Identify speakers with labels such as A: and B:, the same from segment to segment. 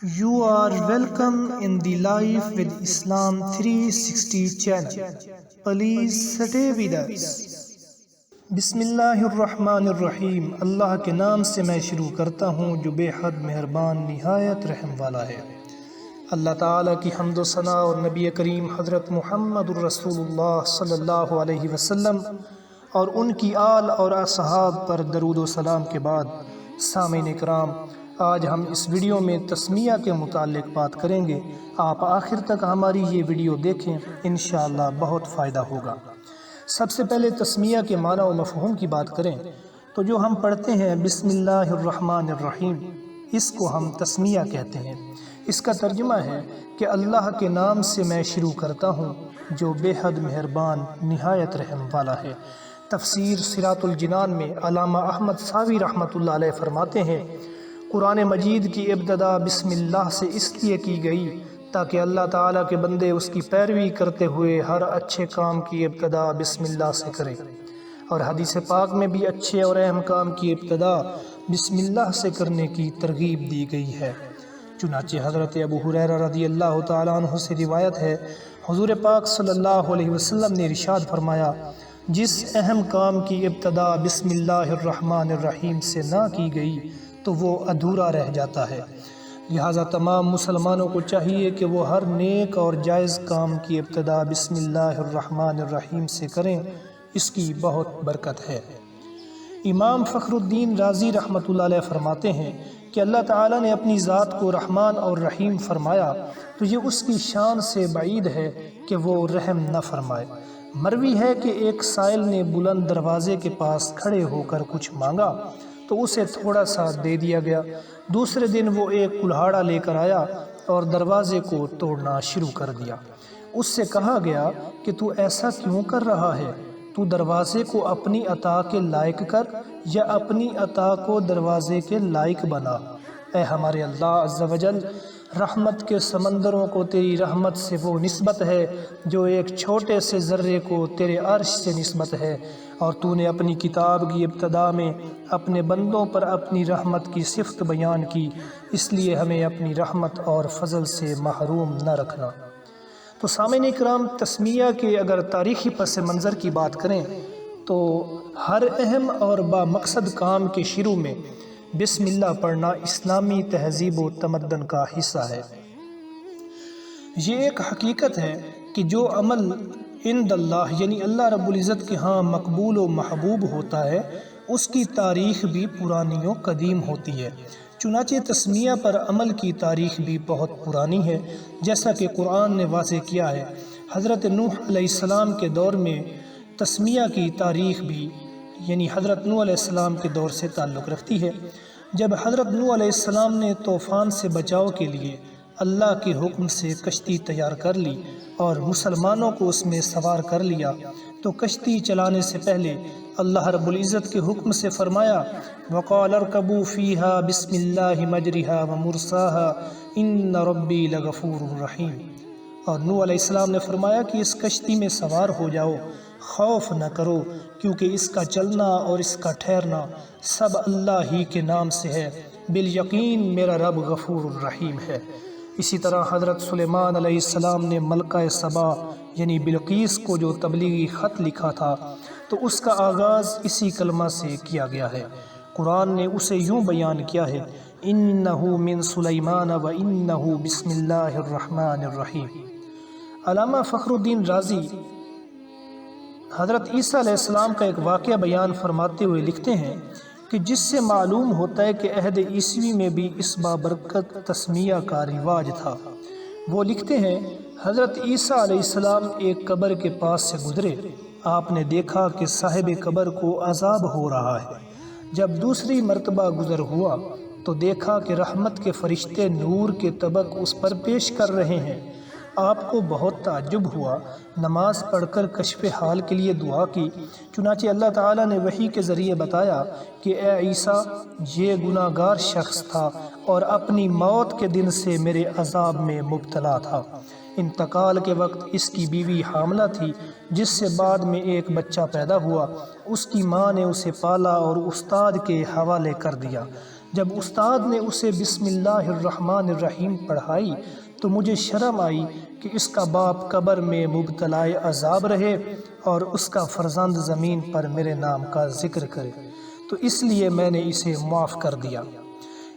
A: You are welcome in the Life with Islam 360 channel. Please stay with us. بسم اللہ الرحمن الرحیم. اللہ کے نام سے میں شروع کرتا ہوں جو بے حد مہربان نہایت رحم والا ہے. اللہ تعالیٰ کی حمد و ثنا اور نبی کریم حضرت محمد الرسول اللہ صلی اللہ علیہ وسلم اور ان کی آل اور اصحاب پر درود و سلام کے بعد، سامعین کرام، آج ہم اس ویڈیو میں تسمیہ کے متعلق بات کریں گے. آپ آخر تک ہماری یہ ویڈیو دیکھیں، انشاءاللہ بہت فائدہ ہوگا. سب سے پہلے تسمیہ کے معنی و مفہوم کی بات کریں تو جو ہم پڑھتے ہیں بسم اللہ الرحمن الرحیم، اس کو ہم تسمیہ کہتے ہیں. اس کا ترجمہ ہے کہ اللہ کے نام سے میں شروع کرتا ہوں جو بے حد مہربان نہایت رحم والا ہے. تفسیر صراط الجنان میں علامہ احمد ساوی رحمۃ اللہ علیہ فرماتے ہیں، قرآن مجید کی ابتدا بسم اللہ سے اس لیے کی گئی تاکہ اللہ تعالیٰ کے بندے اس کی پیروی کرتے ہوئے ہر اچھے کام کی ابتدا بسم اللہ سے کریں. اور حدیث پاک میں بھی اچھے اور اہم کام کی ابتدا بسم اللہ سے کرنے کی ترغیب دی گئی ہے. چنانچہ حضرت ابو ہریرہ رضی اللہ تعالیٰ عنہ سے روایت ہے، حضور پاک صلی اللہ علیہ وسلم نے ارشاد فرمایا، جس اہم کام کی ابتدا بسم اللہ الرحمن الرحیم سے نہ کی گئی تو وہ ادھورا رہ جاتا ہے. لہٰذا تمام مسلمانوں کو چاہیے کہ وہ ہر نیک اور جائز کام کی ابتدا بسم اللہ الرحمن الرحیم سے کریں، اس کی بہت برکت ہے. امام فخر الدین رازی رحمۃ اللہ علیہ فرماتے ہیں کہ اللہ تعالیٰ نے اپنی ذات کو رحمان اور رحیم فرمایا تو یہ اس کی شان سے بعید ہے کہ وہ رحم نہ فرمائے. مروی ہے کہ ایک سائل نے بلند دروازے کے پاس کھڑے ہو کر کچھ مانگا تو اسے تھوڑا سا دے دیا گیا. دوسرے دن وہ ایک کلہاڑا لے کر آیا اور دروازے کو توڑنا شروع کر دیا. اس سے کہا گیا کہ تو ایسا کیوں کر رہا ہے؟ تو دروازے کو اپنی عطا کے لائق کر یا اپنی عطا کو دروازے کے لائق بنا. اے ہمارے اللہ عز و جل، رحمت کے سمندروں کو تیری رحمت سے وہ نسبت ہے جو ایک چھوٹے سے ذرے کو تیرے عرش سے نسبت ہے، اور تو نے اپنی کتاب کی ابتدا میں اپنے بندوں پر اپنی رحمت کی صفت بیان کی، اس لیے ہمیں اپنی رحمت اور فضل سے محروم نہ رکھنا. تو سامعین اکرام، تسمیہ کے اگر تاریخی پس منظر کی بات کریں تو ہر اہم اور بامقصد کام کے شروع میں بسم اللہ پڑھنا اسلامی تہذیب و تمدن کا حصہ ہے. یہ ایک حقیقت ہے کہ جو عمل عند اللہ یعنی اللہ رب العزت کے ہاں مقبول و محبوب ہوتا ہے، اس کی تاریخ بھی پرانی و قدیم ہوتی ہے. چنانچہ تسمیہ پر عمل کی تاریخ بھی بہت پرانی ہے، جیسا کہ قرآن نے واضح کیا ہے. حضرت نوح علیہ السلام کے دور میں تسمیہ کی تاریخ بھی یعنی حضرت نوح علیہ السلام کے دور سے تعلق رکھتی ہے. جب حضرت نوح علیہ السلام نے طوفان سے بچاؤ کے لیے اللہ کے حکم سے کشتی تیار کر لی اور مسلمانوں کو اس میں سوار کر لیا تو کشتی چلانے سے پہلے اللہ رب العزت کے حکم سے فرمایا، وَقَالَ ارْكَبُوا فِيهَا بِسْمِ اللَّهِ مَجْرِهَا وَمُرْسَاهَا إِنَّ رَبِّي لَغَفُورٌ رَحِيمٌ. اور نوح علیہ السلام نے فرمایا کہ اس کشتی میں سوار ہو جاؤ، خوف نہ کرو، کیونکہ اس کا چلنا اور اس کا ٹھہرنا سب اللہ ہی کے نام سے ہے، بالیقین میرا رب غفور الرحیم ہے. اسی طرح حضرت سلیمان علیہ السلام نے ملکہ سبا یعنی بلقیس کو جو تبلیغی خط لکھا تھا تو اس کا آغاز اسی کلمہ سے کیا گیا ہے. قرآن نے اسے یوں بیان کیا ہے، اِنَّهُ مِن سُلَيْمَانَ وَإِنَّهُ بِسْمِ اللَّهِ الرَّحْمَنِ الرَّحِيمِ. علامہ فخر الدین رازی حضرت عیسیٰ علیہ السلام کا ایک واقعہ بیان فرماتے ہوئے لکھتے ہیں کہ جس سے معلوم ہوتا ہے کہ عہد عیسوی میں بھی اس بابرکت تسمیہ کا رواج تھا. وہ لکھتے ہیں، حضرت عیسیٰ علیہ السلام ایک قبر کے پاس سے گزرے. آپ نے دیکھا کہ صاحب قبر کو عذاب ہو رہا ہے. جب دوسری مرتبہ گزر ہوا تو دیکھا کہ رحمت کے فرشتے نور کے طبق اس پر پیش کر رہے ہیں. آپ کو بہت تعجب ہوا، نماز پڑھ کر کشف حال کے لیے دعا کی. چنانچہ اللہ تعالیٰ نے وحی کے ذریعے بتایا کہ اے عیسیٰ، یہ گناہ گار شخص تھا اور اپنی موت کے دن سے میرے عذاب میں مبتلا تھا. انتقال کے وقت اس کی بیوی حاملہ تھی، جس سے بعد میں ایک بچہ پیدا ہوا. اس کی ماں نے اسے پالا اور استاد کے حوالے کر دیا. جب استاد نے اسے بسم اللہ الرحمن الرحیم پڑھائی تو مجھے شرم آئی کہ اس کا باپ قبر میں مبتلا عذاب رہے اور اس کا فرزند زمین پر میرے نام کا ذکر کرے، تو اس لیے میں نے اسے معاف کر دیا۔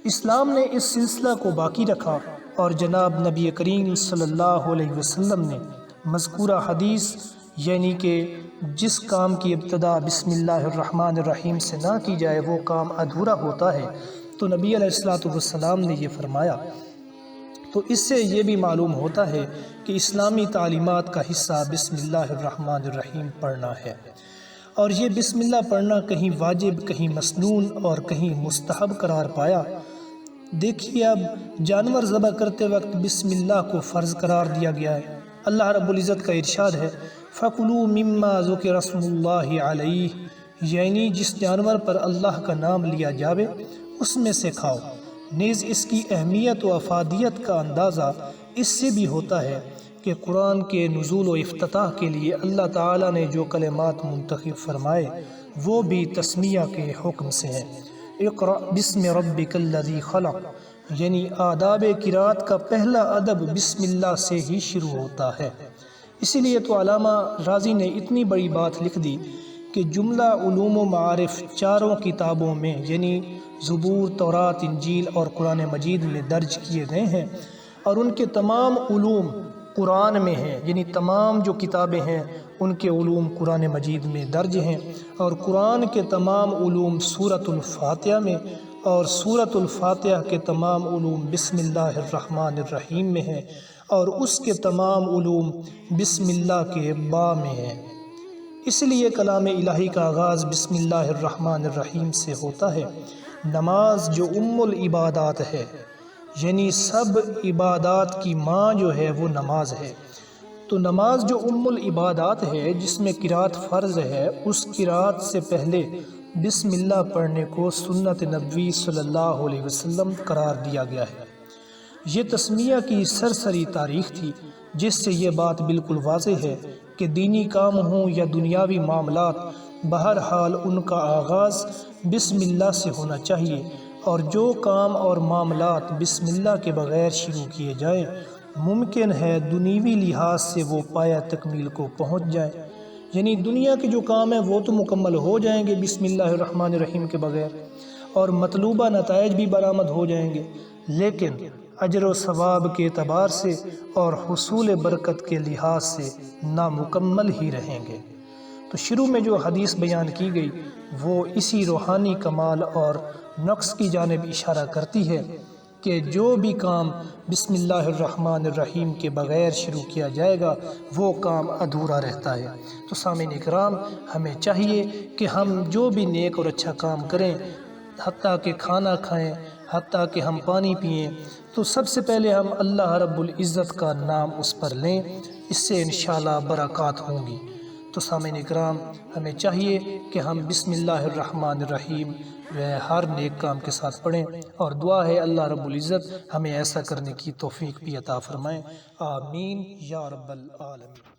A: اسلام نے اس سلسلہ کو باقی رکھا اور جناب نبی کریم صلی اللہ علیہ وسلم نے مذکورہ حدیث، یعنی کہ جس کام کی ابتدا بسم اللہ الرحمن الرحیم سے نہ کی جائے وہ کام ادھورا ہوتا ہے، تو نبی علیہ السلام نے یہ فرمایا۔ تو اس سے یہ بھی معلوم ہوتا ہے کہ اسلامی تعلیمات کا حصہ بسم اللہ الرحمن الرحیم پڑھنا ہے، اور یہ بسم اللہ پڑھنا کہیں واجب، کہیں مسنون اور کہیں مستحب قرار پایا۔ دیکھیے اب جانور ذبح کرتے وقت بسم اللہ کو فرض قرار دیا گیا ہے۔ اللہ رب العزت کا ارشاد ہے فَكُلُوا مِمَّا ذُكِرَ اسْمُ اللَّهِ عَلَيْهِ، یعنی جس جانور پر اللہ کا نام لیا جاوے اس میں سے کھاؤ۔ نیز اس کی اہمیت و افادیت کا اندازہ اس سے بھی ہوتا ہے کہ قرآن کے نزول و افتتاح کے لیے اللہ تعالیٰ نے جو کلمات منتخب فرمائے وہ بھی تسمیہ کے حکم سے ہیں۔ اقرأ بسم ربک الذی خلق، یعنی آداب قرات کا پہلا ادب بسم اللہ سے ہی شروع ہوتا ہے۔ اسی لیے تو علامہ رازی نے اتنی بڑی بات لکھ دی کہ جملہ علوم و معارف چاروں کتابوں میں یعنی زبور، تورات، انجیل اور قرآن مجید میں درج کیے گئے ہیں، اور ان کے تمام علوم قرآن میں ہیں، یعنی تمام جو کتابیں ہیں ان کے علوم قرآن مجید میں درج ہیں، اور قرآن کے تمام علوم سورۃ الفاتحہ میں، اور سورۃ الفاتحہ کے تمام علوم بسم اللہ الرحمن الرحیم میں ہیں، اور اس کے تمام علوم بسم اللہ کے با میں ہیں۔ اس لیے کلام الہی کا آغاز بسم اللہ الرحمن الرحیم سے ہوتا ہے۔ نماز جو العبادات ہے، یعنی سب عبادات کی ماں جو ہے وہ نماز ہے، تو نماز جو العبادات ہے جس میں قرات فرض ہے، اس قرات سے پہلے بسم اللہ پڑھنے کو سنت نبوی صلی اللہ علیہ وسلم قرار دیا گیا ہے۔ یہ تسمیہ کی سرسری تاریخ تھی جس سے یہ بات بالکل واضح ہے کہ دینی کام ہوں یا دنیاوی معاملات، بہرحال ان کا آغاز بسم اللہ سے ہونا چاہیے، اور جو کام اور معاملات بسم اللہ کے بغیر شروع کیے جائیں ممکن ہے دنیوی لحاظ سے وہ پایہ تکمیل کو پہنچ جائیں، یعنی دنیا کے جو کام ہیں وہ تو مکمل ہو جائیں گے بسم اللہ الرحمن الرحیم کے بغیر، اور مطلوبہ نتائج بھی برآمد ہو جائیں گے، لیکن اجر و ثواب کے اعتبار سے اور حصول برکت کے لحاظ سے نامکمل ہی رہیں گے۔ تو شروع میں جو حدیث بیان کی گئی وہ اسی روحانی کمال اور نقص کی جانب اشارہ کرتی ہے کہ جو بھی کام بسم اللہ الرحمن الرحیم کے بغیر شروع کیا جائے گا وہ کام ادھورا رہتا ہے۔ تو سامعین اکرام، ہمیں چاہیے کہ ہم جو بھی نیک اور اچھا کام کریں، حتیٰ کہ کھانا کھائیں، حتیٰ کہ ہم پانی پئیں، تو سب سے پہلے ہم اللہ رب العزت کا نام اس پر لیں، اس سے انشاءاللہ برکات ہوں گی۔ تو سامعین اکرام، ہمیں چاہیے کہ ہم بسم اللہ الرحمن الرحیم ہر نیک کام کے ساتھ پڑھیں، اور دعا ہے اللہ رب العزت ہمیں ایسا کرنے کی توفیق بھی عطا فرمائیں۔ آمین یا رب العالمین۔